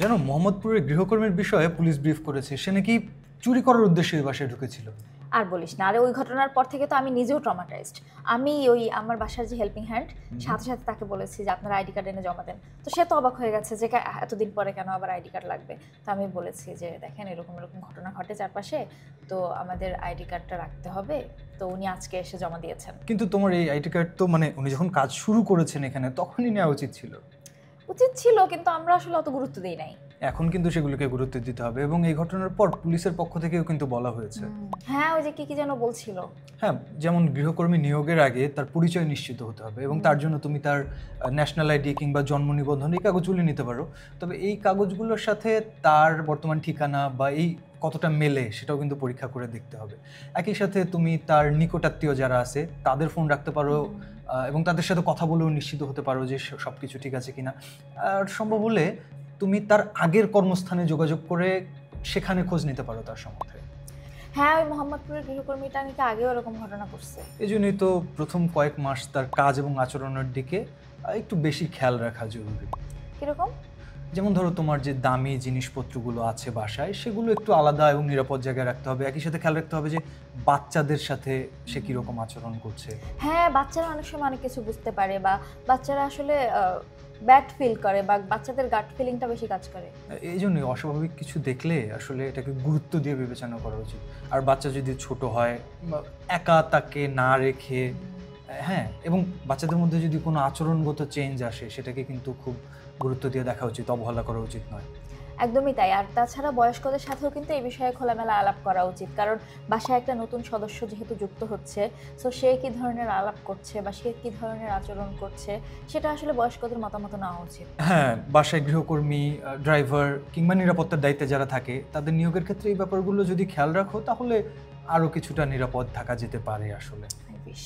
জানো, মোহাম্মদপুরের গৃহকর্মীর বিষয়ে পুলিশ ব্রিফ করেছে। সে নাকি চুরি করার উদ্দেশ্যে ওই বাসায় ঢুকেছিল। আর বলিস না, আরে ওই ঘটনার পর থেকে তো আমি নিজেও ট্রমাটাইজড। আমি ওই আমার বাসার যে হেল্পিং হ্যান্ড, সাথে সাথে তাকে বলেছি যে আপনার আইডি কার্ড এনে জমা দেন। তো সে তো অবাক হয়ে গেছে যে এতদিন পরে কেন আবার আইডি কার্ড লাগবে। তো আমি বলেছি যে দেখেন, এরকম এরকম ঘটনা ঘটে চারপাশে, তো আমাদের আইডি কার্ডটা রাখতে হবে। তো উনি আজকে এসে জমা দিয়েছেন। কিন্তু তোমার এই আইডি কার্ড তো মানে উনি যখন কাজ শুরু করেছেন এখানে তখনই নেওয়া উচিত ছিল। উচিত ছিল, কিন্তু আমরা আসলে অত গুরুত্ব দিই নাই। এখন কিন্তু সেগুলোকে গুরুত্ব দিতে হবে, এবং এই ঘটনার পর পুলিশের পক্ষ থেকেও কিন্তু বলা হয়েছে। হ্যাঁ, ওই যে কি কি যেন বলছিল। হ্যাঁ, যেমন গৃহকর্মী নিয়োগের আগে তার পরিচয় নিশ্চিত হতে হবে, এবং তার জন্য তুমি তার ন্যাশনাল আইডি কিংবা জন্ম নিবন্ধন এই কাগজগুলো নিতে পারো। তবে এই কাগজগুলোর সাথে তার বর্তমান ঠিকানা বা এই কতটা মেলে সেটাও কিন্তু পরীক্ষা করে দেখতে হবে। একই সাথে তুমি তার নিকটাত্মীয় যারা আছে তাদের ফোন রাখতে পারো, এবং তাদের সাথে কথা বলেও নিশ্চিত হতে পারো যে সব কিছু ঠিক আছে কিনা। আর সম্ভব হলে তুমি তার আগের কর্মস্থানে যোগাযোগ করে সেখানে খোঁজ নিতে পারো তার সম্বন্ধে। হ্যাঁ, ওই মোহাম্মদপুরের গৃহকর্মীটা নাকি আগেও এরকম ঘটনা করছে। এই জন্যই তো প্রথম কয়েক মাস তার কাজ এবং আচরণের দিকে একটু বেশি খেয়াল রাখা জরুরি। কিরকম? যেমন ধরো, তোমার যে দামি জিনিসপত্রগুলো আছে বাসায় সেগুলো একটু আলাদা এবং নিরাপদ জায়গায় রাখতে হবে। একই সাথে খেয়াল রাখতে হবে যে বাচ্চাদের সাথে সে কীরকম আচরণ করছে। হ্যাঁ, বাচ্চারা অনেক সময় অনেক কিছু বুঝতে পারে, বা বাচ্চারা আসলে ব্যাড ফিল করে, বা বাচ্চাদের গাট ফিলিংটা বেশি কাজ করে। এই জন্যই অস্বাভাবিক কিছু দেখলে আসলে এটাকে গুরুত্ব দিয়ে বিবেচনা করা উচিত। আর বাচ্চা যদি ছোট হয়, একা তাকে না রেখে, হ্যাঁ, এবং বাচ্চাদের মধ্যে যদি কোনো আচরণগত চেঞ্জ আসে সেটাকে কিন্তু খুব গুরুত্ব দিয়ে দেখা উচিত, অবহেলা করা উচিত নয়। একদমই তাই। আর তাছাড়া বয়স্কদের সাথেও কিন্তু এই বিষয়ে খোলামেলা আলাপ করা উচিত, কারণ বাসায় একটা নতুন সদস্য যেহেতু যুক্ত হচ্ছে, সো সে কী ধরনের আলাপ করছে বা সে কী ধরনের আচরণ করছে সেটা আসলে বয়স্কদের মতামত নেওয়া উচিত। হ্যাঁ, বাসায় গৃহকর্মী, ড্রাইভার কিংবা নিরাপত্তার দায়িত্বে যারা থাকে তাদের নিয়োগের ক্ষেত্রে এই ব্যাপারগুলো যদি খেয়াল রাখো তাহলে আরও কিছুটা নিরাপদ থাকা যেতে পারে আসলে। বেশ।